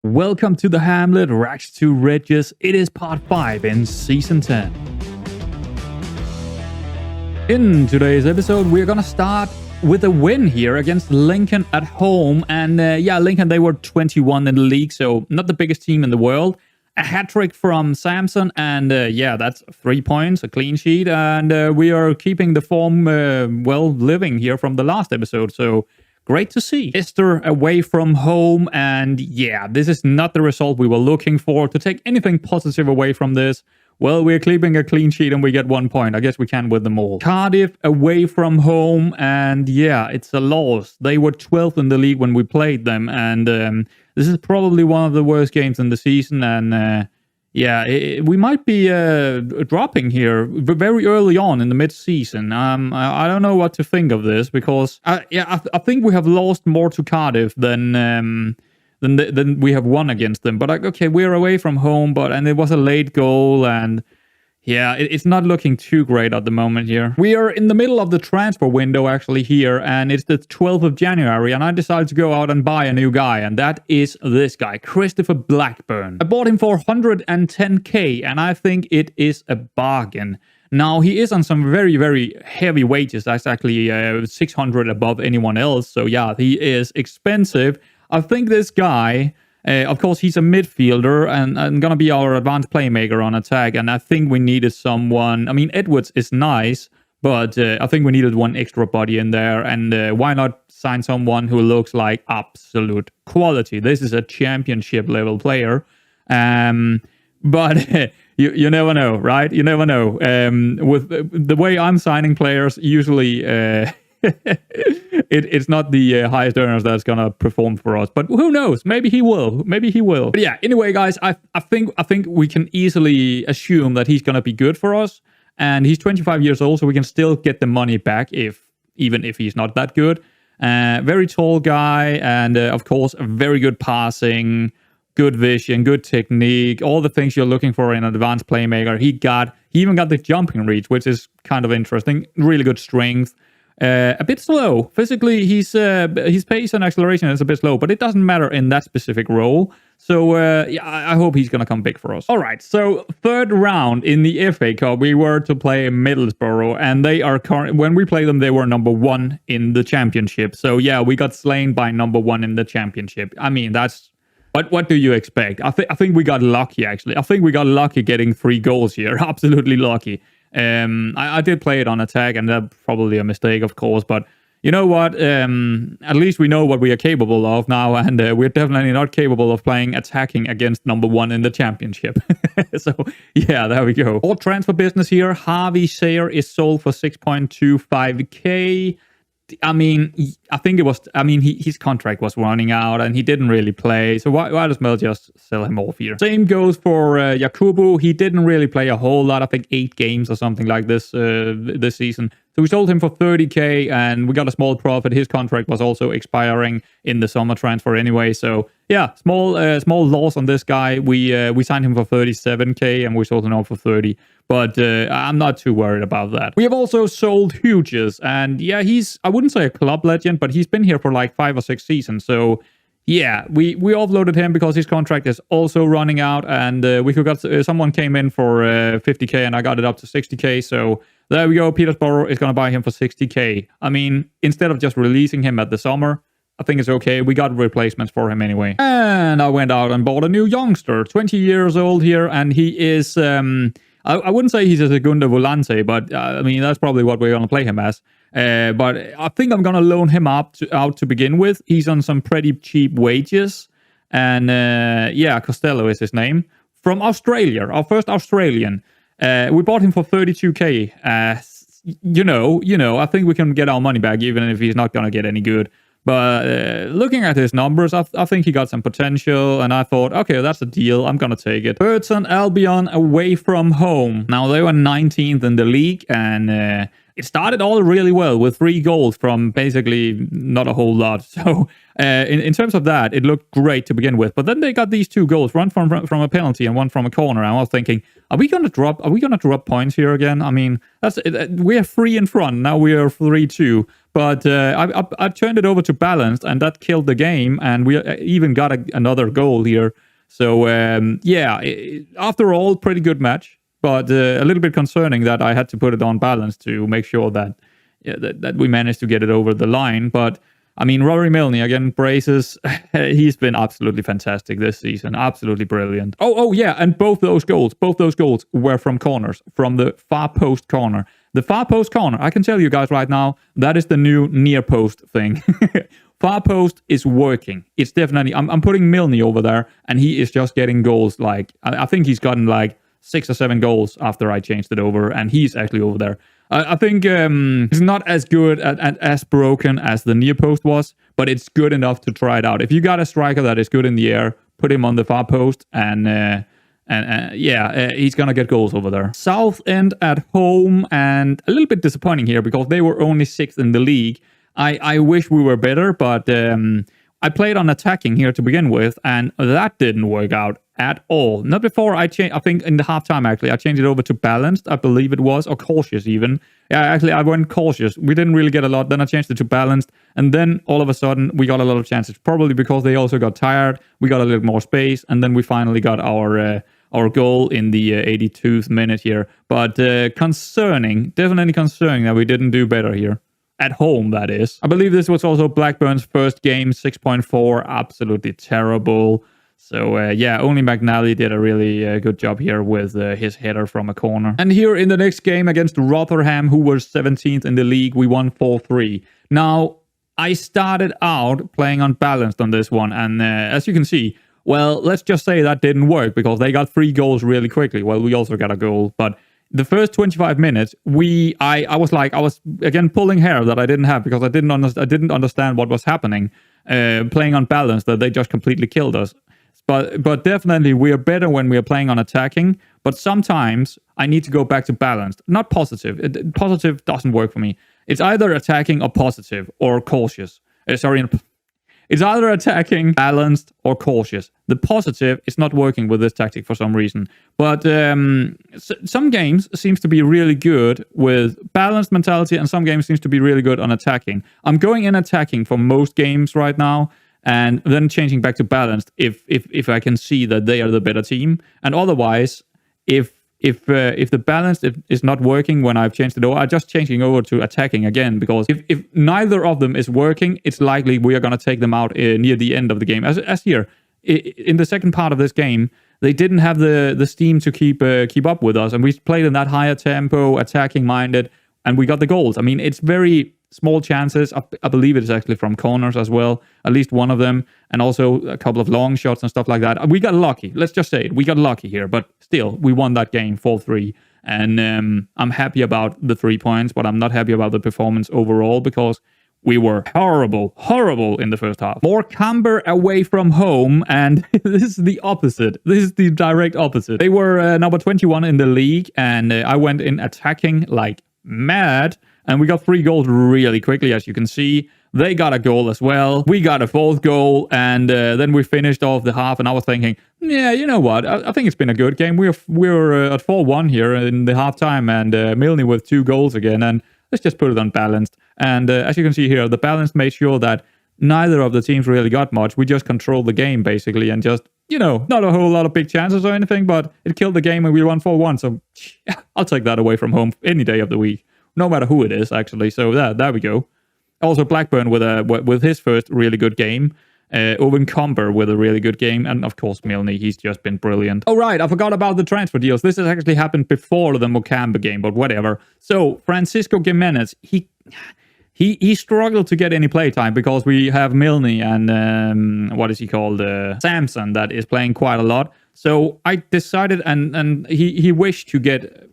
Welcome to the Hamlet, Rags to Riches. It is part 5 in season 10. In today's episode, we're gonna start with a win here against Lincoln at home. And Lincoln, they were 21 in the league, so not the biggest team in the world. A hat-trick from Samson, and that's 3 points, a clean sheet. And we are keeping the form, living here from the last episode, so great to see. Esther away from home, and this is not the result we were looking for. To take anything positive away from this, well, we're keeping a clean sheet and we get 1 point. I guess we can with them all. Cardiff away from home, and it's a loss. They were 12th in the league when we played them, and this is probably one of the worst games in the season, and we might be dropping here very early on in the mid-season. I don't know what to think of this, because I think we have lost more to Cardiff than we have won against them. But okay, we're away from home, and it was a late goal, and it's not looking too great at the moment here. We are in the middle of the transfer window actually here, and it's the 12th of January, and I decided to go out and buy a new guy, and that is this guy, Christopher Blackburn. I bought him for 110k, and I think it is a bargain. Now, he is on some very, very heavy wages. That's actually 600 above anyone else, so he is expensive. I think this guy... of course, he's a midfielder and gonna be our advanced playmaker on attack. And I think we needed someone. I mean, Edwards is nice, but I think we needed one extra body in there. And why not sign someone who looks like absolute quality? This is a championship level player. But you never know, right? You never know. With the way I'm signing players, usually... it's not the highest earners that's gonna perform for us, but who knows? Maybe he will. But anyway, guys, I think we can easily assume that he's gonna be good for us, and he's 25 years old, so we can still get the money back even if he's not that good. Very tall guy, and of course, very good passing, good vision, good technique, all the things you're looking for in an advanced playmaker. He even got the jumping reach, which is kind of interesting. Really good strength. A bit slow. Physically, his pace and acceleration is a bit slow, but it doesn't matter in that specific role. So, I hope he's going to come big for us. All right, so third round in the FA Cup, we were to play Middlesborough, and they are when we played them, they were number 1 in the championship. So, we got slain by number 1 in the championship. I mean, that's... What do you expect? I think we got lucky, actually. I think we got lucky getting 3 goals here. Absolutely lucky. I did play it on attack, and that's probably a mistake, of course, but you know what? At least we know what we are capable of now, and we're definitely not capable of playing attacking against number 1 in the championship. So, there we go. All transfer business here. Harvey Sayer is sold for 6.25k. I mean, I think it was... I mean, his contract was running out, and he didn't really play, so why does Mel just sell him off here? Same goes for Yakubu. He didn't really play a whole lot. I think 8 games or something like this this season. So we sold him for 30k, and we got a small profit. His contract was also expiring in the summer transfer anyway. So small loss on this guy. We signed him for 37k, and we sold him off for 30. But I'm not too worried about that. We have also sold Hughes, and he's, I wouldn't say a club legend, but he's been here for like 5 or 6 seasons. So we offloaded him because his contract is also running out, and someone came in for 50k, and I got it up to 60k. So there we go. Peterborough is going to buy him for 60k. I mean, instead of just releasing him at the summer, I think it's okay. We got replacements for him anyway. And I went out and bought a new youngster, 20 years old here, and he is... I wouldn't say he's a Segunda Volante, but I mean, that's probably what we're going to play him as. But I think I'm going to loan him out to begin with. He's on some pretty cheap wages. And Costello is his name. From Australia, our first Australian. We bought him for 32k. I think we can get our money back even if he's not going to get any good. But looking at his numbers, I think he got some potential, and I thought, okay, that's a deal. I'm going to take it. Burton Albion away from home. Now, they were 19th in the league, and it started all really well with 3 goals from basically not a whole lot. So in terms of that, it looked great to begin with. But then they got these 2 goals, one from a penalty and one from a corner. And I was thinking, are we gonna drop points here again? I mean, we are 3 in front now. We are 3-2. But I turned it over to balanced, and that killed the game. And we even got another goal here. So after all, pretty good match. But a little bit concerning that I had to put it on balance to make sure that we managed to get it over the line. But I mean, Rory Milne, again, braces. He's been absolutely fantastic this season. Absolutely brilliant. Oh yeah, and both those goals were from corners, from the far post corner. The far post corner, I can tell you guys right now, that is the new near post thing. Far post is working. It's definitely, I'm putting Milne over there, and he is just getting goals. Like, I think he's gotten like 6 or 7 goals after I changed it over, and he's actually over there. I think it's not as good and as broken as the near post was, but it's good enough to try it out. If you got a striker that is good in the air, put him on the far post, and he's gonna get goals over there. Southend at home, and a little bit disappointing here because they were only 6th in the league. I wish we were better, but I played on attacking here to begin with, and that didn't work out at all. Not before I changed, I think in the halftime actually, I changed it over to balanced, I believe it was, or cautious even. Yeah, actually I went cautious. We didn't really get a lot, then I changed it to balanced, and then all of a sudden we got a lot of chances. Probably because they also got tired, we got a little more space, and then we finally got our goal in the 82th minute here. But concerning, definitely concerning that we didn't do better here. At home, that is. I believe this was also Blackburn's first game, 6.4, absolutely terrible. So, only McNally did a really good job here with his header from a corner. And here in the next game against Rotherham, who were 17th in the league, we won 4-3. Now, I started out playing unbalanced on this one, and as you can see, well, let's just say that didn't work because they got 3 goals really quickly. Well, we also got a goal, but the first 25 minutes, I was again pulling hair that I didn't have because I didn't understand what was happening. Playing on balance, that they just completely killed us. But definitely we are better when we are playing on attacking. But sometimes I need to go back to balanced, not positive. Positive doesn't work for me. It's either attacking or positive or cautious. It's either attacking, balanced, or cautious. The positive is not working with this tactic for some reason. But some games seems to be really good with balanced mentality, and some games seems to be really good on attacking. I'm going in attacking for most games right now, and then changing back to balanced if I can see that they are the better team. And otherwise, if the balance is not working when I've changed it over, I'm just changing over to attacking again, because if neither of them is working, it's likely we are going to take them out near the end of the game. As here, in the second part of this game, they didn't have the steam to keep up with us, and we played in that higher tempo, attacking minded, and we got the goals. I mean, it's very small chances. I believe it is actually from corners as well, at least one of them, and also a couple of long shots and stuff like that. We got lucky. Let's just say it. We got lucky here, but still, we won that game 4-3. And I'm happy about the 3 points, but I'm not happy about the performance overall because we were horrible in the first half. Morecambe away from home, and this is the opposite. This is the direct opposite. They were number 21 in the league, and I went in attacking like mad. And we got 3 goals really quickly, as you can see. They got a goal as well. We got a 4th goal, and then we finished off the half. And I was thinking, yeah, you know what? I think it's been a good game. We're at 4-1 here in the halftime, and Milne with 2 goals again. And let's just put it on balanced. And as you can see here, the balance made sure that neither of the teams really got much. We just controlled the game basically, and just, not a whole lot of big chances or anything, but it killed the game, and we won 4-1. So I'll take that away from home any day of the week. No matter who it is, actually. So there we go. Also, Blackburn with his first really good game. Untitled with a really good game. And of course, Milne, he's just been brilliant. Oh, right. I forgot about the transfer deals. This has actually happened before the Morecambe game, but whatever. So, Francisco Gimenez, he struggled to get any playtime because we have Milne and, what is he called? Samson, that is playing quite a lot. So I decided, and he wished to get,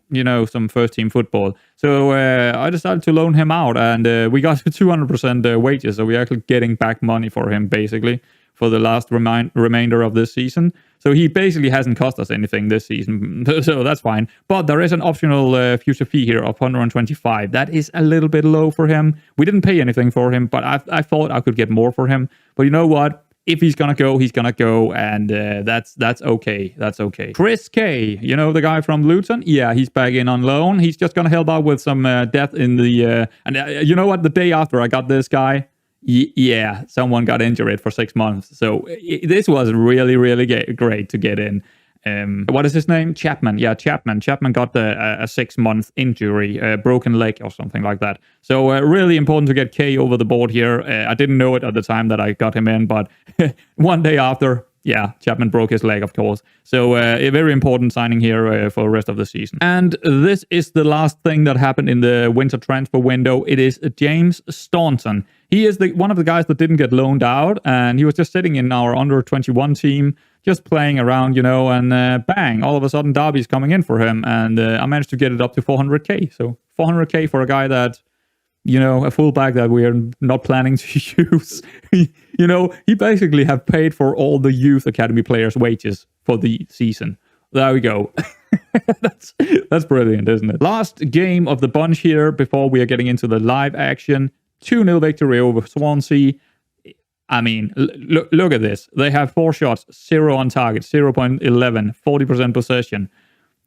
some first-team football. So I decided to loan him out, and we got 200% wages. So we're actually getting back money for him, basically, for the last remainder of this season. So he basically hasn't cost us anything this season, so that's fine. But there is an optional future fee here of 125. That is a little bit low for him. We didn't pay anything for him, but I thought I could get more for him. But you know what? If he's gonna go, he's gonna go, and that's okay. That's okay. Chris K, you know the guy from Luton? Yeah, he's back in on loan. He's just gonna help out with some depth in the... you know what? The day after I got this guy, yeah, someone got injured for 6 months. So this was really, really great to get in. What is his name? Chapman. Yeah, Chapman. Chapman got a 6-month injury, broken leg or something like that. So really important to get K over the board here. I didn't know it at the time that I got him in, but one day after, yeah, Chapman broke his leg, of course. So a very important signing here for the rest of the season. And this is the last thing that happened in the winter transfer window. It is James Stanton. He is one of the guys that didn't get loaned out, and he was just sitting in our under-21 team, just playing around, you know, and bang, all of a sudden Derby's coming in for him, and I managed to get it up to 400k. So 400k for a guy that, you know, a fullback that we are not planning to use. You know, he basically have paid for all the youth academy players' wages for the season. There we go. That's brilliant, isn't it? Last game of the bunch here before we are getting into the live action. 2-0 victory over Swansea. I mean, look at this. They have 4 shots, 0 on target, 0.11, 40% possession.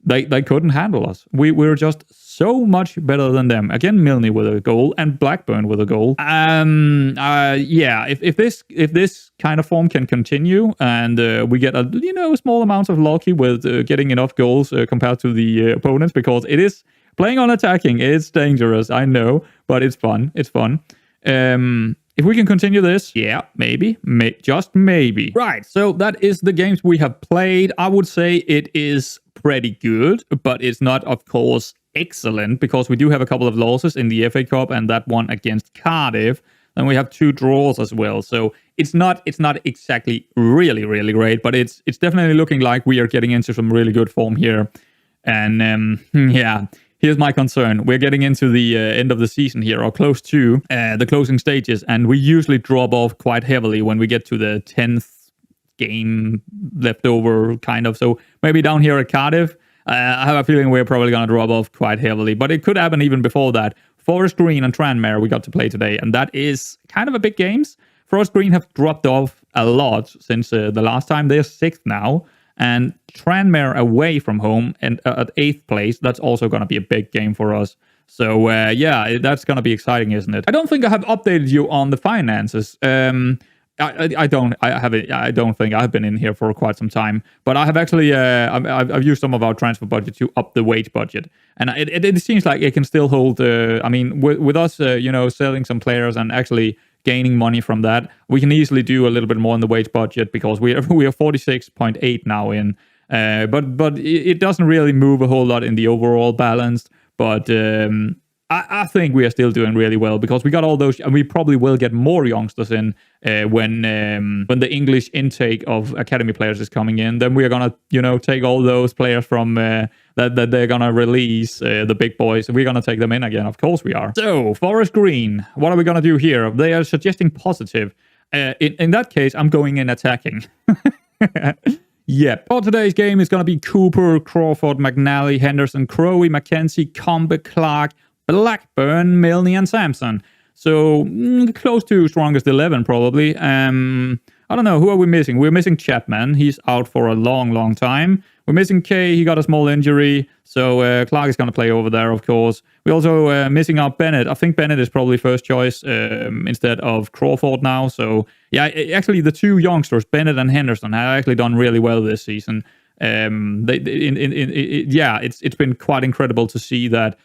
They couldn't handle us. We were just so much better than them. Again, Milne with a goal and Blackburn with a goal. Yeah, if this kind of form can continue and we get a small amount of lucky with getting enough goals compared to the opponents, because it is playing on attacking. It's dangerous, I know, but it's fun. It's fun. If we can continue this, yeah, maybe, just maybe. Right, so that is the games we have played. I would say it is pretty good, but it's not, of course, excellent, because we do have a couple of losses in the FA Cup and that one against Cardiff. And we have 2 draws as well. So it's not exactly really, really great, but it's definitely looking like we are getting into some really good form here. And yeah, here's my concern. We're getting into the end of the season here, or close to the closing stages, and we usually drop off quite heavily when we get to the 10th game left over, kind of. So maybe down here at Cardiff, I have a feeling we're probably going to drop off quite heavily, but it could happen even before that. Forest Green and Tranmere we got to play today, and that is kind of a big games. Forest Green have dropped off a lot since the last time. They're 6th now. And Tranmere away from home and at 8th place, that's also going to be a big game for us. So yeah, that's going to be exciting, isn't it? I don't think I have updated you on the finances. I don't think I've been in here for quite some time, but I have actually I've used some of our transfer budget to up the wage budget, and it seems like it can still hold. I mean, with us, selling some players and actually gaining money from that, we can easily do a little bit more in the wage budget, because we are 46.8 now in, but it doesn't really move a whole lot in the overall balance. But I think we are still doing really well, because we got all those, and we probably will get more youngsters in when the English intake of academy players is coming in. Then we are gonna take all those players from that they're gonna release, the big boys. We're gonna take them in again. Of course we are. So Forest Green, what are we gonna do here? They are suggesting positive. In that case, I'm going in attacking. Yep. For today's game is gonna be Cooper, Crawford, McNally, Henderson, Crowley, Mackenzie, Combe, Clark, Blackburn, Milne, and Sampson. So close to strongest 11 probably. I don't know, who are we missing? We're missing Chapman. He's out for a long, long time. We're missing Kay. He got a small injury. So Clark is going to play over there, of course. We're also missing out Bennett. I think Bennett is probably first choice instead of Crawford now. So yeah, actually the 2 youngsters, Bennett and Henderson, have actually done really well this season. It's been quite incredible to see that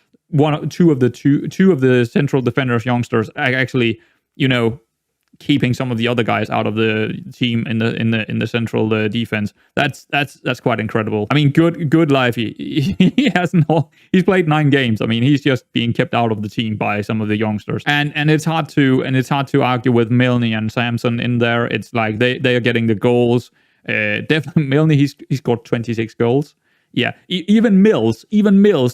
two of the central defenders youngsters are actually, keeping some of the other guys out of the team in the central defense. That's quite incredible. I mean, good life. He hasn't. He's played 9 games. I mean, he's just being kept out of the team by some of the youngsters, and it's hard to argue with Milne and Sampson in there. It's like they are getting the goals. Definitely Milne. He's scored 26 goals. Yeah, even Mills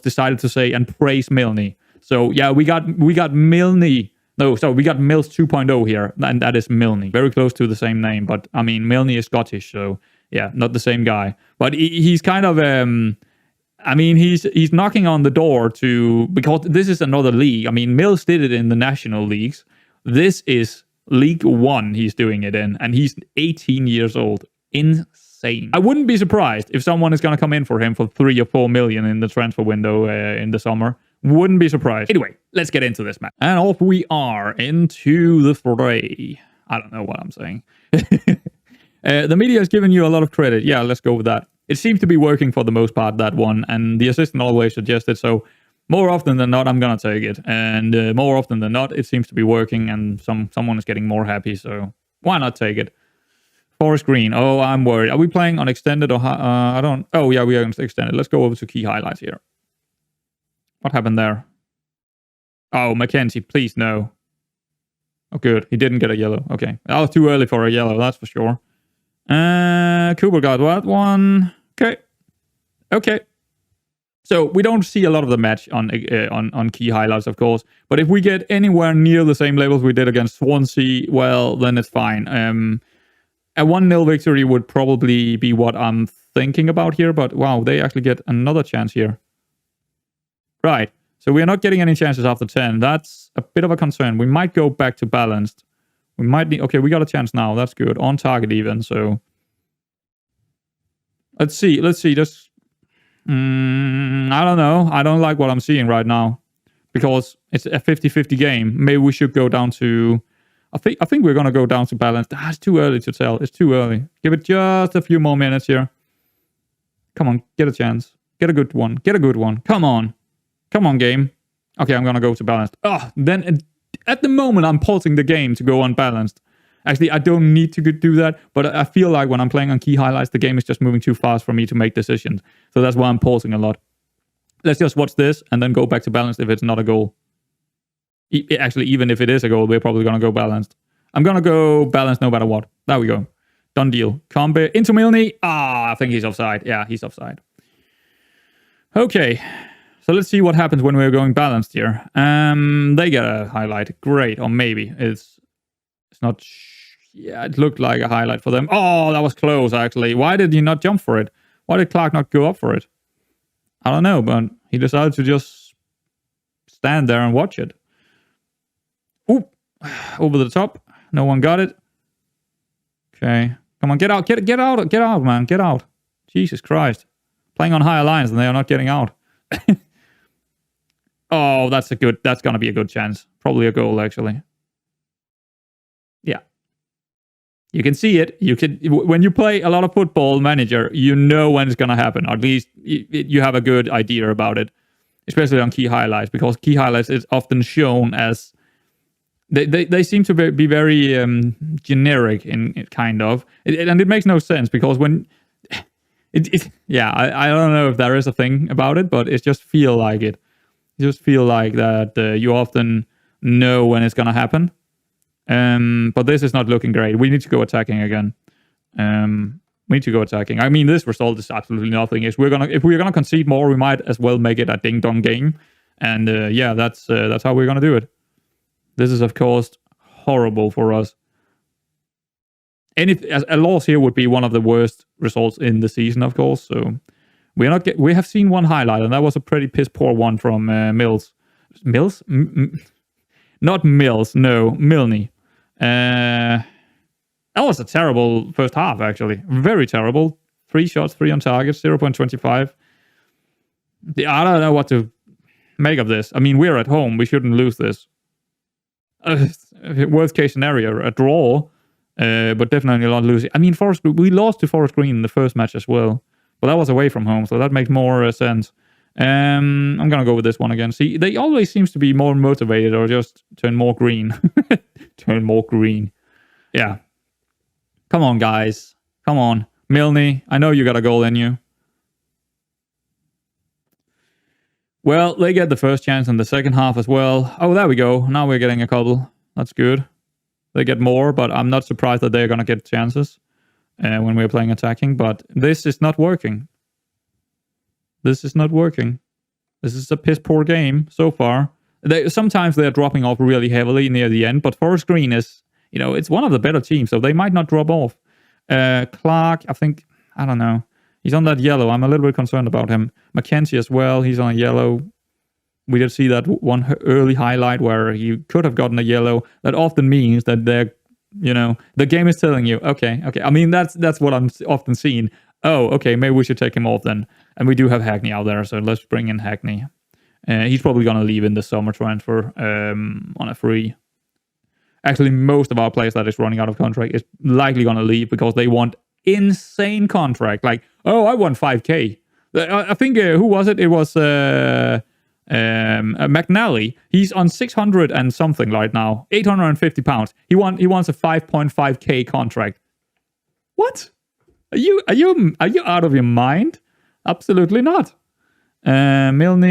decided to say and praise Milne. So yeah, we got Milne. No, so we got Mills 2.0 here, and that is Milne. Very close to the same name, but I mean, Milne is Scottish, so yeah, not the same guy. But he's kind of, I mean, he's knocking on the door to, because this is another league. I mean, Mills did it in the national leagues. This is League One he's doing it in, and he's 18 years old. Insane. I wouldn't be surprised if someone is going to come in for him for 3 or 4 million in the transfer window in the summer. Wouldn't be surprised. Anyway, let's get into this match. And off we are into the fray. I don't know what I'm saying. The media has given you a lot of credit. Yeah, let's go with that. It seems to be working for the most part, that one. And the assistant always suggested so. More often than not, I'm going to take it. And more often than not, it seems to be working. And someone is getting more happy. So why not take it? Forest Green. Oh, I'm worried. Are we playing on extended or... I don't... Oh, yeah, we are on extended. Let's go over to key highlights here. What happened there? Oh, Mackenzie, please no. Oh, good. He didn't get a yellow. Okay. That was too early for a yellow, that's for sure. Cooper got that one. Okay. Okay. So we don't see a lot of the match on key highlights, of course. But if we get anywhere near the same levels we did against Swansea, well, then it's fine. A 1-0 victory would probably be what I'm thinking about here. But wow, they actually get another chance here. Right, so we are not getting any chances after 10. That's a bit of a concern. We might go back to balanced. We might need... Okay, we got a chance now. That's good. On target even, so... Let's see. Just... I don't know. I don't like what I'm seeing right now. Because it's a 50-50 game. Maybe we should go down to... I think we're going to go down to balanced. It's too early to tell. It's too early. Give it just a few more minutes here. Come on, get a chance. Get a good one. Get a good one. Come on. Come on, game. Okay, I'm going to go to balanced. Then at the moment, I'm pausing the game to go unbalanced. Actually, I don't need to do that, but I feel like when I'm playing on key highlights, the game is just moving too fast for me to make decisions. So that's why I'm pausing a lot. Let's just watch this and then go back to balanced if it's not a goal. Actually, even if it is a goal, we're probably going to go balanced. I'm going to go balanced no matter what. There we go. Done deal. Combe into Milne. I think he's offside. Yeah, he's offside. Okay. So let's see what happens when we're going balanced here. They get a highlight. Great. Or maybe. It's not... Yeah, it looked like a highlight for them. Oh, that was close, actually. Why did he not jump for it? Why did Clark not go up for it? I don't know, but he decided to just stand there and watch it. Ooh. Over the top. No one got it. Okay. Come on, get out. Get out. Get out, man. Get out. Jesus Christ. Playing on higher lines and they are not getting out. Oh, that's going to be a good chance. Probably a goal, actually. Yeah. You can see it. When you play a lot of Football Manager, you know when it's going to happen. Or at least you have a good idea about it. Especially on key highlights, because key highlights is often shown as... They seem to be very generic in it, kind of. And it makes no sense, because when... Yeah, I don't know if there is a thing about it, but it just feel like it. You just feel like that you often know when it's going to happen. But this is not looking great. We need to go attacking again. We need to go attacking. I mean, this result is absolutely nothing. If we're gonna concede more, we might as well make it a ding-dong game. And yeah, that's how we're gonna do it. This is, of course, horrible for us. A loss here would be one of the worst results in the season, of course. So we have seen one highlight, and that was a pretty piss poor one from Mills. Mills? Not Mills. No, Milne. That was a terrible first half, actually. Very terrible. 3 shots, 3 on target, 0.25. I don't know what to make of this. I mean, we're at home. We shouldn't lose this. Worst case scenario, a draw. But definitely not losing. I mean, we lost to Forest Green in the first match as well. But that was away from home, so that makes more sense. I'm going to go with this one again. See, they always seems to be more motivated or just turn more green. Turn more green. Yeah. Come on, guys. Come on. Milne, I know you got a goal in you. Well, they get the first chance in the second half as well. Oh, there we go. Now we're getting a couple. That's good. They get more, but I'm not surprised that they're going to get chances when we're playing attacking. But this is not working. This is not working. This is a piss poor game so far. Sometimes they're dropping off really heavily near the end, but Forest Green is, it's one of the better teams, so they might not drop off. Clark, I don't know. He's on that yellow. I'm a little bit concerned about him. Mackenzie as well. He's on a yellow. We did see that one early highlight where he could have gotten a yellow. That often means that the game is telling you, okay. I mean, that's what I'm often seeing. Oh, okay, maybe we should take him off then. And we do have Hackney out there, so let's bring in Hackney. He's probably going to leave in the summer transfer on a free. Actually, most of our players that is running out of contract is likely going to leave because they want insane contract. Like, oh, I want 5K. I think, who was it? It was McNally. He's on 600 and something right now. £850. He wants a 5.5K contract. What? Are you out of your mind? Absolutely not. Milne,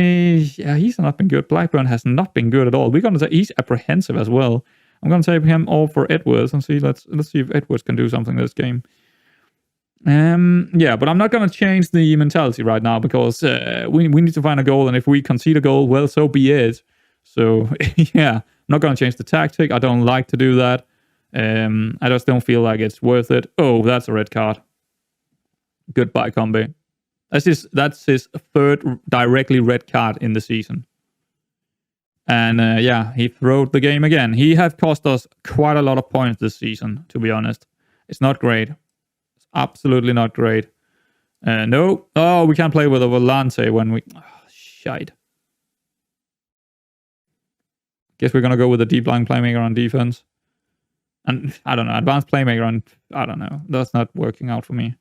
yeah, he's not been good. Blackburn has not been good at all. We're gonna say he's apprehensive as well. I'm gonna take him all for Edwards and see. Let's see if Edwards can do something this game. Yeah, but I'm not gonna change the mentality right now because we need to find a goal, and if we concede a goal, well, so be it. So yeah, I'm not gonna change the tactic. I don't like to do that. I just don't feel like it's worth it. Oh, that's a red card. Goodbye, Combe. That's his third directly red card in the season. And yeah, he throwed the game again. He have cost us quite a lot of points this season, to be honest. It's not great. It's absolutely not great. No. Oh, we can't play with a Volante when we... Oh, shite. Guess we're going to go with a deep line playmaker on defense. And I don't know, advanced playmaker on... I don't know. That's not working out for me.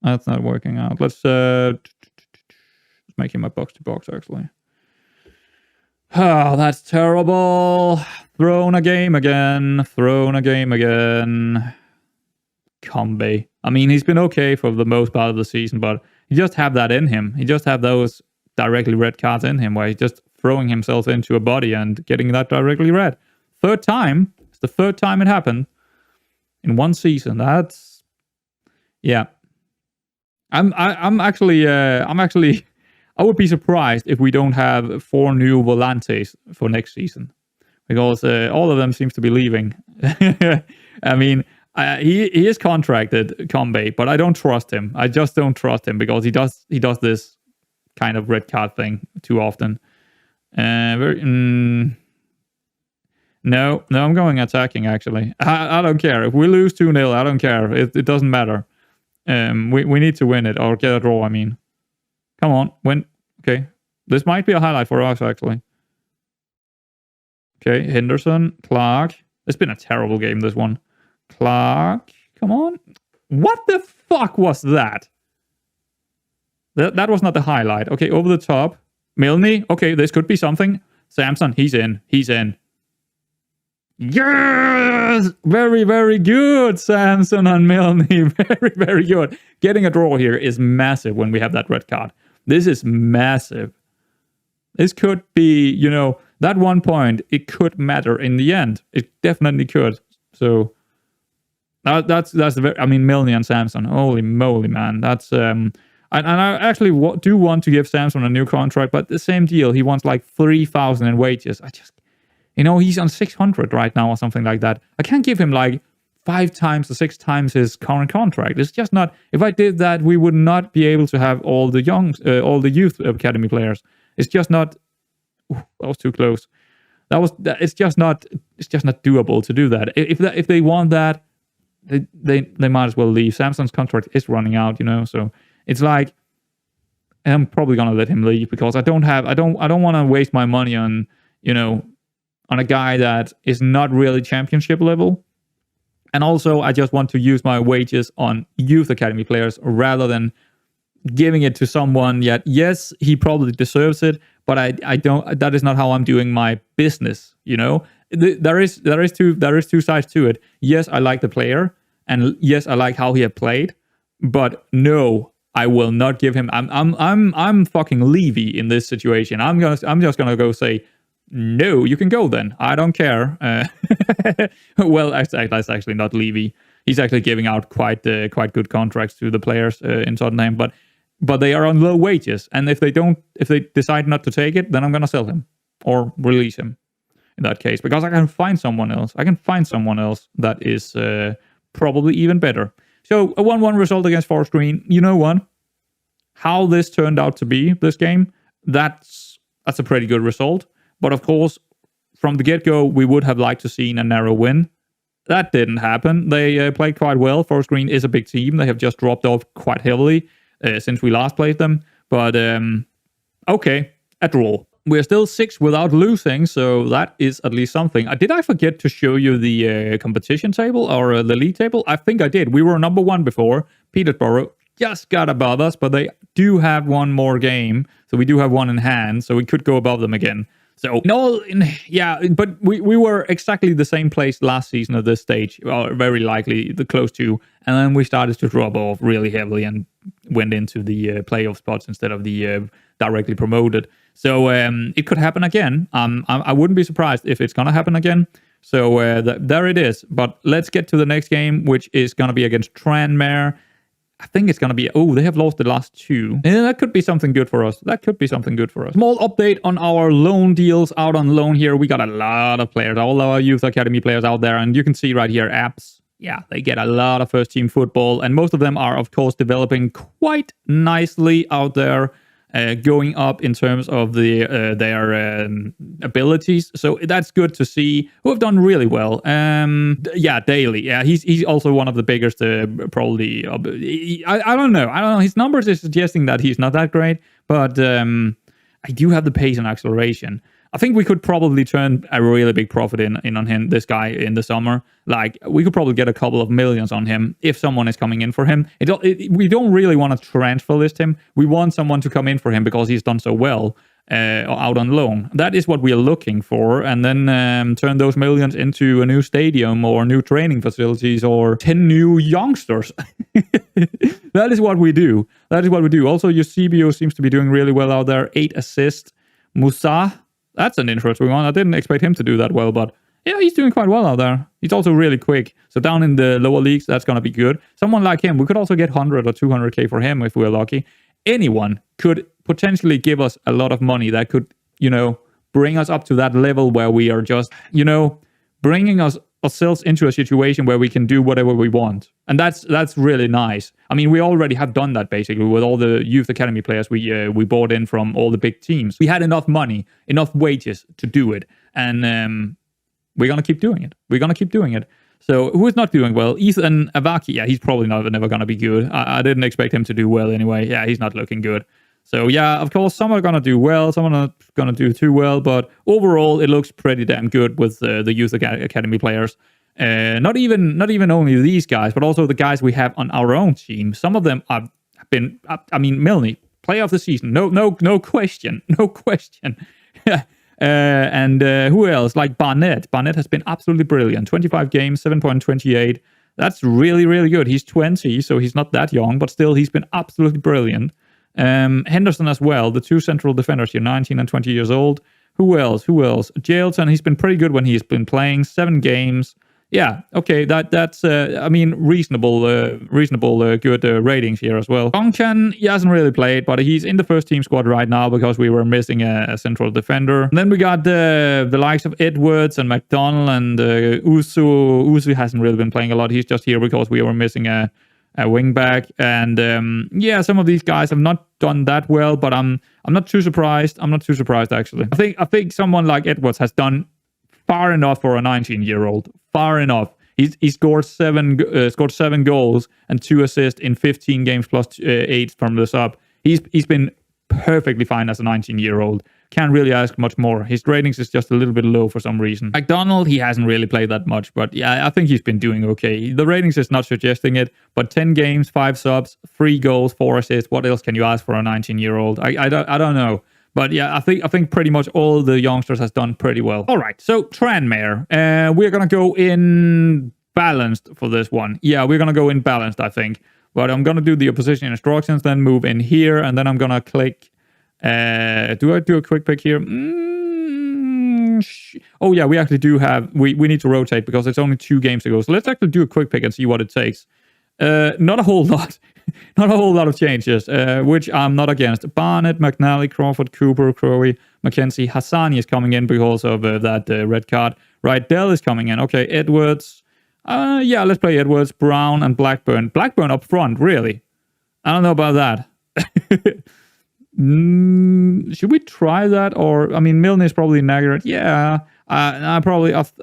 That's not working out. Let's make him a box-to-box, actually. Oh, that's terrible. Thrown a game again. Combe. I mean, he's been okay for the most part of the season, but he just have that in him. He just have those directly red cards in him where he's just throwing himself into a body and getting that directly red. Third time. It's the third time it happened in one season. That's... Yeah. I'm actually I would be surprised if we don't have 4 new Volantes for next season because all of them seems to be leaving. I mean, he is contracted, Combe, but I don't trust him. I just don't trust him because he does this kind of red card thing too often. No, I'm going attacking actually. I don't care if we lose 2-0. I don't care. It doesn't matter. We need to win it or get a draw. I mean, come on, win. Okay, this might be a highlight for us actually. Okay, Henderson, Clark. It's been a terrible game, this one. Clark, come on. What the fuck was that? That was not the highlight. Okay, over the top. Milne. Okay, this could be something. Samson, he's in. Yes! Very, very good, Samson and Milne. Very, very good. Getting a draw here is massive when we have that red card. This is massive. This could be, that 1 point, it could matter in the end. It definitely could. So, that's very, I mean, Milne and Samson. Holy moly, man. That's, and I actually do want to give Samson a new contract, but the same deal. He wants like 3,000 in wages. He's on 600 right now or something like that. I can't give him like 5 times or 6 times his current contract. It's just not... If I did that, we would not be able to have all the youth academy players. It's just not... That was too close. It's just not doable to do that. If they want that, they might as well leave. Samson's contract is running out, so it's like I'm probably gonna let him leave because I don't want to waste my money on on a guy that is not really championship level. And also, I just want to use my wages on youth academy players rather than giving it to someone yet. Yes, he probably deserves it, but I don't. That is not how I'm doing my business. There is two sides to it. Yes, I like the player, and yes, I like how he had played. But no, I will not give him. I'm fucking Levy in this situation. I'm just gonna go say, no, you can go then. I don't care. Well, that's actually not Levy. He's actually giving out quite good contracts to the players in Tottenham, but they are on low wages. And if they decide not to take it, then I'm gonna sell him. or release him in that case, because I can find someone else. I can find someone else that is probably even better. So a 1-1 result against Forest Green. You know what? How this turned out to be, this game, that's a pretty good result. But of course, from the get-go, we would have liked to seen a narrow win. That didn't happen. They played quite well. Forest Green is a big team. They have just dropped off quite heavily since we last played them. But okay, a draw. We're still 6 without losing, so that is at least something. Did I forget to show you the competition table or the league table? I think I did. We were number 1 before. Peterborough just got above us, but they do have one more game, so we do have one in hand, so we could go above them again. So, but we were exactly the same place last season at this stage, or very likely the close to, and then we started to drop off really heavily and went into the playoff spots instead of the directly promoted. So it could happen again. I wouldn't be surprised if it's going to happen again. So there it is. But let's get to the next game, which is going to be against Tranmere. I think it's going to be... Oh, they have lost the last 2. And that could be something good for us. Small update on our loan deals out on loan here. We got a lot of players, all our youth academy players out there. And you can see right here, apps. Yeah, they get a lot of first-team football. And most of them are, of course, developing quite nicely out there. Going up in terms of their abilities, so that's good to see. Who have done really well. Daly. Yeah, he's also one of the biggest. Probably. I don't know. His numbers is suggesting that he's not that great, but I do have the pace and acceleration. I think we could probably turn a really big profit in on him, this guy, in the summer. Like, we could probably get a couple of millions on him if someone is coming in for him. We don't really want to transfer list him. We want someone to come in for him because he's done so well out on loan. That is what we are looking for. And then turn those millions into a new stadium or new training facilities or 10 new youngsters. That is what we do. Also, Eusebio seems to be doing really well out there. 8 assists. Musa. That's an interesting one. I didn't expect him to do that well, but yeah, he's doing quite well out there. He's also really quick. So down in the lower leagues, that's going to be good. Someone like him, we could also get 100 or 200k for him if we're lucky. Anyone could potentially give us a lot of money that could, bring us up to that level where we are just, bringing ourselves into a situation where we can do whatever we want. And that's really nice. I mean, we already have done that basically with all the youth academy players we bought in from all the big teams. We had enough money, enough wages to do it. And we're going to keep doing it. So who is not doing well? Ethan Avaki. Yeah, he's probably never going to be good. I didn't expect him to do well anyway. Yeah, he's not looking good. So yeah, of course, some are going to do well, some are not going to do too well, but overall, it looks pretty damn good with the youth academy players. Not even only these guys, but also the guys we have on our own team. Some of them have been, Milne, player of the season, no question. And who else? Like Barnett. Barnett has been absolutely brilliant. 25 games, 7.28. That's really, really good. He's 20, so he's not that young, but still, he's been absolutely brilliant. Henderson as well, the 2 central defenders here, 19 and 20 years old. Who else? Jailton, he's been pretty good when he's been playing. 7 games. Yeah, okay, that's reasonable good ratings here as well. Duncan, he hasn't really played, but he's in the first team squad right now because we were missing a central defender. And then we got the likes of Edwards and McDonald and Usu. Usu hasn't really been playing a lot. He's just here because we were missing a wing back. And some of these guys have not done that well, but I'm not too surprised. Actually. I think someone like Edwards has done far enough for a 19-year-old. Far enough. He scored 7 goals and 2 assists in 15 games plus 8 from the sub. He's been perfectly fine as a 19-year-old. Can't really ask much more. His ratings is just a little bit low for some reason. McDonald, he hasn't really played that much, but yeah, I think he's been doing okay. The ratings is not suggesting it, but 10 games, 5 subs, 3 goals, 4 assists. What else can you ask for a 19-year-old? I don't know. But yeah, I think pretty much all the youngsters has done pretty well. All right, so Tranmere. We're going to go in balanced for this one. Yeah, we're going to go in balanced, I think. But I'm going to do the opposition instructions, then move in here, and then I'm going to click... do I do a quick pick here? Oh yeah, we actually do have... We need to rotate because it's only 2 games to go. So let's actually do a quick pick and see what it takes. Not a whole lot. not a whole lot of changes, which I'm not against. Barnett, McNally, Crawford, Cooper, Crowley, Mackenzie, Hassani is coming in because of that red card. Right, Dell is coming in. Okay, Edwards. Yeah, let's play Edwards, Brown, and Blackburn. Blackburn up front, really? I don't know about that. Should we try that? Or, I mean, Milne is probably inaccurate. Yeah, I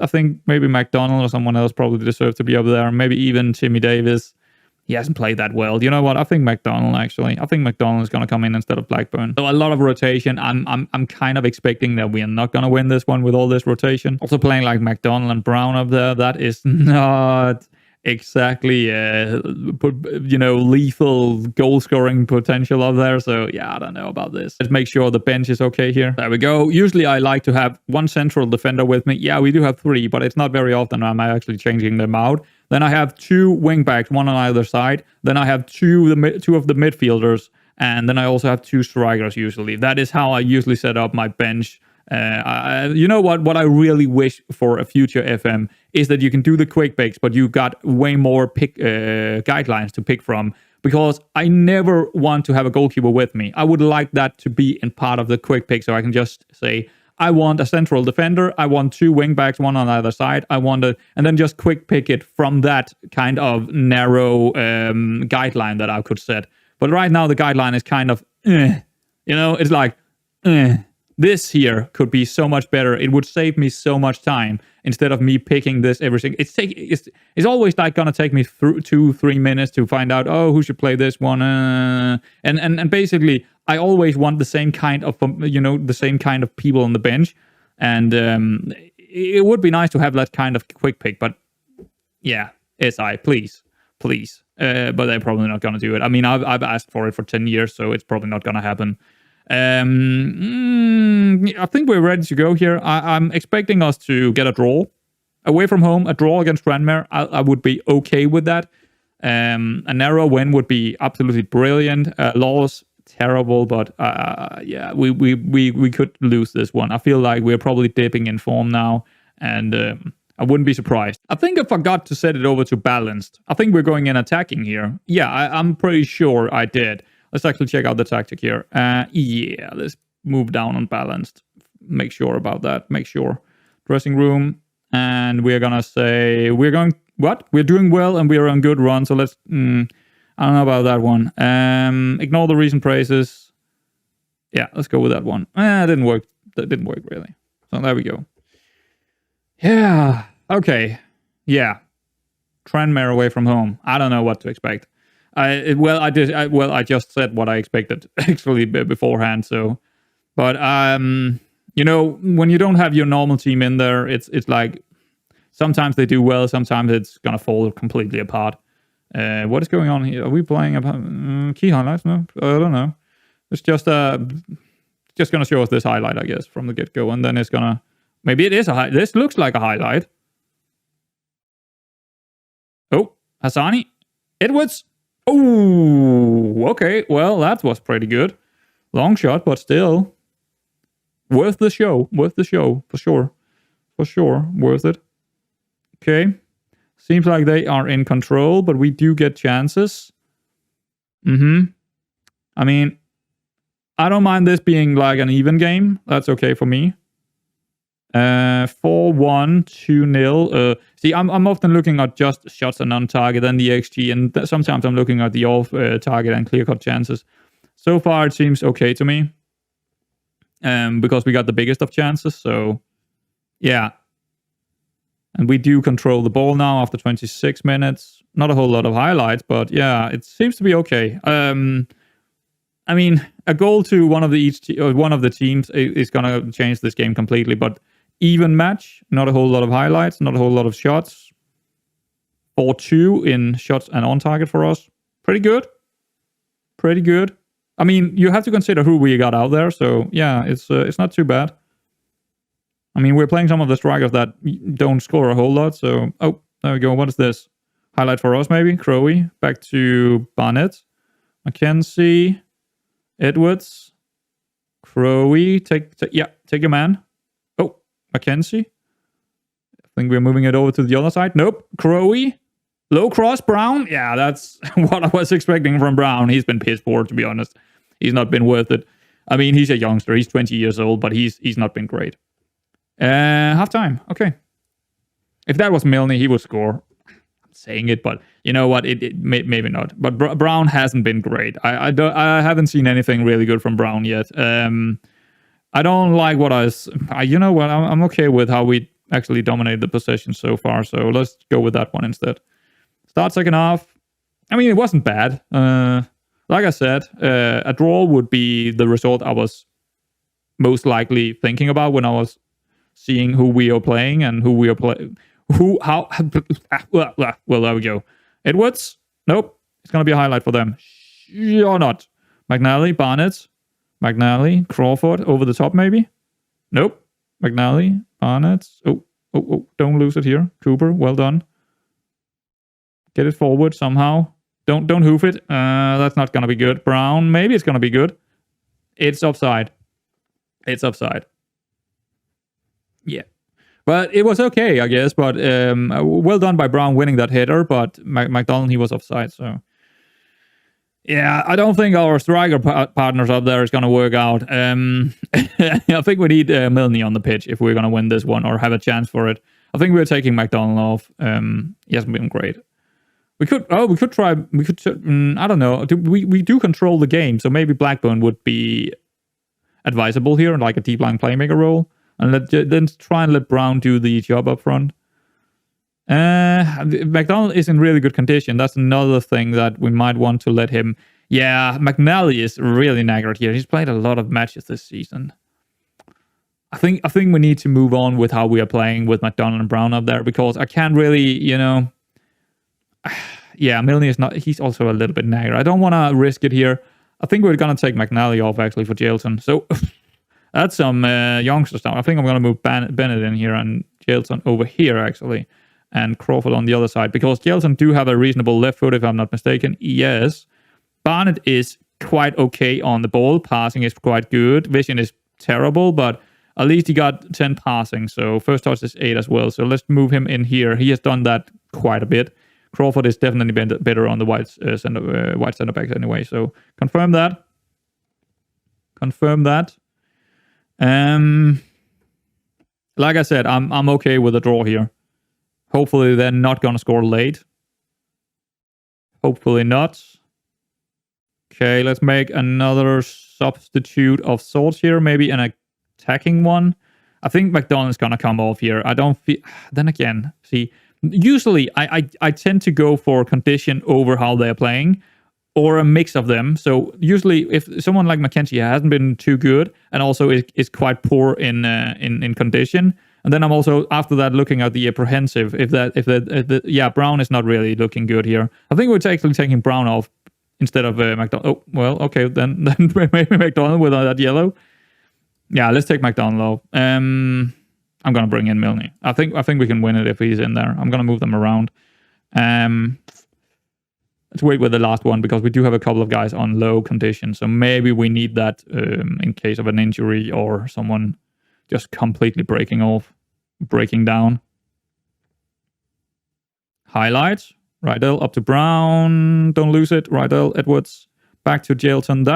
think maybe McDonald or someone else probably deserves to be up there. Maybe even Timmy Davis. He hasn't played that well. You know what? I think McDonald, actually. I think McDonald is going to come in instead of Blackburn. So a lot of rotation. I'm kind of expecting that we are not going to win this one with all this rotation. Also playing like McDonald and Brown up there. That is not exactly, lethal goal-scoring potential up there. So, yeah, I don't know about this. Let's make sure the bench is okay here. There we go. Usually, I like to have one central defender with me. Yeah, we do have 3, but it's not very often I'm actually changing them out. Then I have 2 wingbacks, one on either side. Then I have two of the midfielders. And then I also have 2 strikers usually. That is how I usually set up my bench. You know what I really wish for a future FM is that you can do the quick picks, but you got way more guidelines to pick from, because I never want to have a goalkeeper with me. I would like that to be in part of the quick pick, so I can just say, I want a central defender, I want 2 wing backs, one on either side, and then just quick pick it from that kind of narrow guideline that I could set. But right now the guideline is kind of, it's like, this here could be so much better. It would save me so much time instead of me picking this everything. It's always like gonna take me through 2-3 minutes to find out, who should play this one, and basically I always want the same kind of people on the bench, and it would be nice to have that kind of quick pick. But yeah, SI, please, but they're probably not gonna do it. I mean, I've asked for it for 10 years, so it's probably not gonna happen. I think we're ready to go here. I'm expecting us to get a draw away from home. A draw against Tranmere, I would be okay with that. A narrow win would be absolutely brilliant. Loss, terrible, but yeah, we could lose this one. I feel like we're probably dipping in form now, and I wouldn't be surprised. I think I forgot to set it over to balanced. I think we're going in attacking here. Yeah, I'm pretty sure I did. Let's actually check out the tactic here. Yeah, let's move down on balanced. Make sure about that. Make sure. Dressing room. And we're going to say, we're doing well and we're on good run. So let's, I don't know about that one. Ignore the recent praises. Yeah, let's go with that one. It didn't work. That didn't work really. So there we go. Yeah. Okay. Yeah. Tranmere away from home. I don't know what to expect. I just said what I expected actually beforehand. So, but when you don't have your normal team in there, it's like sometimes they do well, sometimes it's gonna fall completely apart. What is going on here? Are we playing key highlights? No, I don't know. It's just gonna show us this highlight, I guess, from the get go, and then it's gonna maybe it is a this looks like a highlight. Oh, Hassani, Edwards. Oh, okay. Well, that was pretty good. Long shot, but still worth the show. Worth the show, for sure. For sure, worth it. Okay. Seems like they are in control, but we do get chances. I mean, I don't mind this being like an even game. That's okay for me. 4-1, 2-0. See, I'm often looking at just shots and on target and the XG, and sometimes I'm looking at the off target and clear cut chances. So far, it seems okay to me, because we got the biggest of chances. So, yeah, and we do control the ball now after 26 minutes. Not a whole lot of highlights, but yeah, it seems to be okay. I mean, a goal to one of the teams is gonna change this game completely, but. Even match, not a whole lot of highlights, not a whole lot of shots. 4-2 in shots and on target for us. Pretty good. Pretty good. I mean, you have to consider who we got out there, so yeah, it's not too bad. I mean, we're playing some of the strikers that don't score a whole lot, so... Oh, there we go. What is this? Highlight for us, maybe? Crowley. Back to Barnett. Mackenzie. Edwards. Crowley. Take your man. Mackenzie. I think we're moving it over to the other side. Nope. Crowley. Low cross, Brown? Yeah, that's what I was expecting from Brown. He's been piss poor, to be honest. He's not been worth it. I mean, he's a youngster. He's 20 years old, but he's not been great. Half time. Okay. If that was Milne, he would score. I'm saying it, but you know what? Maybe not. But Brown hasn't been great. I haven't seen anything really good from Brown yet. I don't like what you know what? I'm okay with how we actually dominated the possession so far. So let's go with that one instead. Start second half. I mean, it wasn't bad. Like I said, a draw would be the result I was most likely thinking about when I was seeing who we are playing and who we are playing. Well, there we go. Edwards? Nope. It's going to be a highlight for them. Or not. McNally, Barnett, McNally, Crawford, over the top maybe? Nope. McNally, Barnett. Oh, don't lose it here. Cooper, well done. Get it forward somehow. Don't hoof it. That's not going to be good. Brown, maybe it's going to be good. It's offside. It's offside. Yeah. But it was okay, I guess. But well done by Brown winning that header. But McDonald, he was offside. So, yeah, I don't think our striker partners up there is going to work out. I think we need Milne on the pitch if we're going to win this one or have a chance for it. I think we're taking McDonald off. He hasn't been great. I don't know. We do control the game, so maybe Blackburn would be advisable here, like a deep line playmaker role, and then try and let Brown do the job up front. McDonald is in really good condition. That's another thing that we might want to let him. Yeah, McNally is really knackered here. He's played a lot of matches this season. I think we need to move on with how we are playing with McDonald and Brown up there, because I can't really, yeah, Milne is not. He's also a little bit knackered. I don't want to risk it here. I think we're going to take McNally off actually for Jailton. So that's some youngsters now. I think I'm going to move Bennett in here and Jailton over here actually, and Crawford on the other side, because Jailton do have a reasonable left foot if I'm not mistaken. Yes. Barnett is quite okay on the ball. Passing is quite good. Vision is terrible, but at least he got 10 passing. So first touch is 8 as well. So let's move him in here. He has done that quite a bit. Crawford is definitely better on the white center backs anyway. So confirm that. Like I said, I'm okay with a draw here. Hopefully they're not gonna score late. Hopefully not. Okay, let's make another substitute of sorts here. Maybe an attacking one. I think McDonald's gonna come off here. I don't feel. Then again, see. Usually, I tend to go for condition over how they're playing, or a mix of them. So usually, if someone like McKenzie hasn't been too good and also is quite poor in condition, and then I'm also after that looking at the apprehensive. Brown is not really looking good here. I think we're actually taking Brown off instead of McDonald. Oh well, okay then maybe McDonald with that yellow. Yeah, let's take McDonald off. I'm going to bring in Milne. I think we can win it if he's in there. I'm going to move them around. Let's wait with the last one, because we do have a couple of guys on low condition. So maybe we need that in case of an injury or someone just completely breaking down. Highlights. Rydell up to Brown. Don't lose it. Rydell, Edwards. Back to Jailton.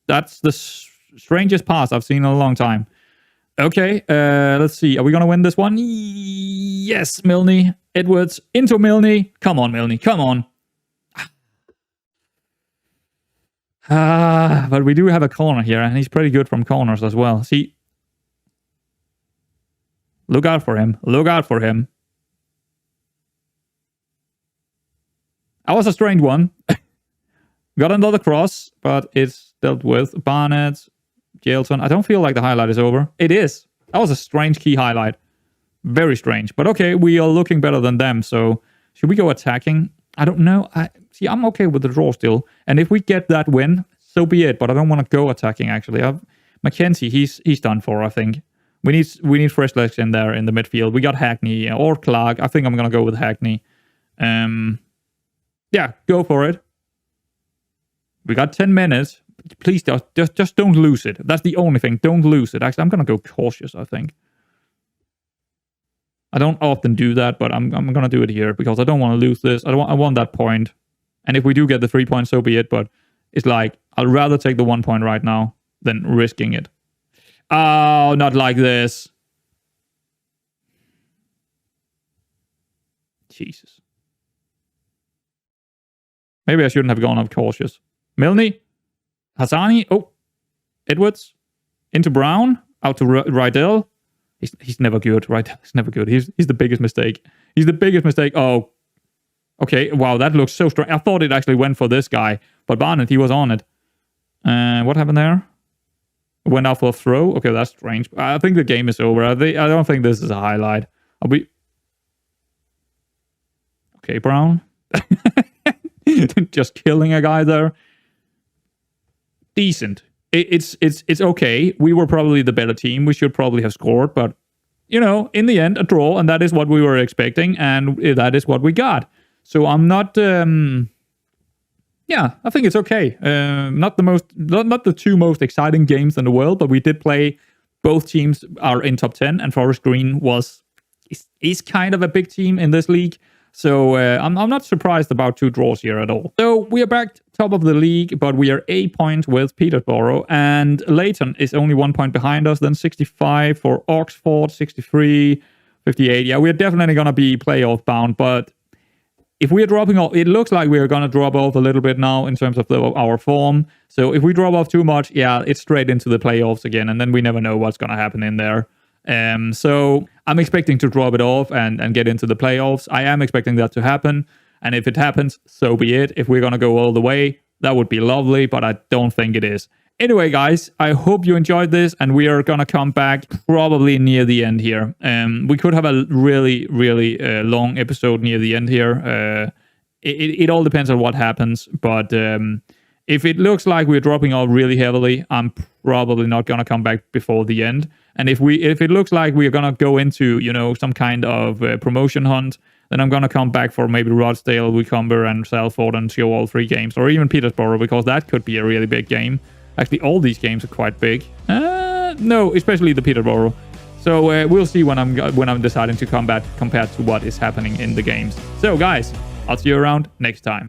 That's the strangest pass I've seen in a long time. Okay, let's see. Are we going to win this one? Yes, Milne. Edwards into Milne. Come on, Milne. Come on. But we do have a corner here, and he's pretty good from corners as well. See? Look out for him. Look out for him. That was a strange one. Got another cross, but it's dealt with. Barnett. Jailton. I don't feel like the highlight is over. It is. That was a strange key highlight. Very strange. But okay, we are looking better than them. So should we go attacking? I don't know. I'm okay with the draw still. And if we get that win, so be it. But I don't want to go attacking actually. McKenzie, he's done for, I think. We need fresh legs in there in the midfield. We got Hackney or Clark. I think I'm gonna go with Hackney. Yeah, go for it. We got 10 minutes. Please just don't lose it. That's the only thing. Don't lose it. Actually, I'm going to go cautious, I think. I don't often do that, but I'm going to do it here because I don't want to lose this. I want that point. And if we do get the 3 points, so be it. But it's like, I'd rather take the 1 point right now than risking it. Oh, not like this. Jesus. Maybe I shouldn't have gone up cautious. Milne. Hassani. Oh. Edwards. Into Brown. Out to Rydell. He's never good, right? He's never good. He's the biggest mistake. He's the biggest mistake. Oh. Okay. Wow, that looks so strong. I thought it actually went for this guy. But Barnett, he was on it. What happened there? Went out for a throw. Okay, that's strange. I think the game is over. I don't think this is a highlight. Okay, Brown. Just killing a guy there. Decent. It's okay. We were probably the better team. We should probably have scored, but you know, in the end, a draw, and that is what we were expecting, and that is what we got. So I'm not. Yeah, I think it's okay. Not the two most exciting games in the world, but we did play. Both teams are in top 10, and Forest Green is kind of a big team in this league. So I'm not surprised about 2 draws here at all. So we are back top of the league, but we are a point with Peterborough, and Leighton is only 1 point behind us. Then 65 for Oxford, 63, 58. Yeah, we're definitely going to be playoff bound, but if we are dropping off, it looks like we are going to drop off a little bit now in terms of our form. So if we drop off too much, yeah, it's straight into the playoffs again, and then we never know what's going to happen in there. So I'm expecting to drop it off and get into the playoffs. I am expecting that to happen. And if it happens, so be it. If we're going to go all the way, that would be lovely, but I don't think it is. Anyway, guys, I hope you enjoyed this, and we are going to come back probably near the end here. We could have a really, really long episode near the end here. It all depends on what happens, but if it looks like we're dropping off really heavily, I'm probably not going to come back before the end. And if it looks like we're going to go into, you know, some kind of promotion hunt, then I'm going to come back for maybe Rochdale, Wycombe, and Salford and show all 3 games, or even Peterborough, because that could be a really big game. Actually, all these games are quite big. No, especially the Peterborough. So we'll see when I'm deciding to come back compared to what is happening in the games. So guys, I'll see you around next time.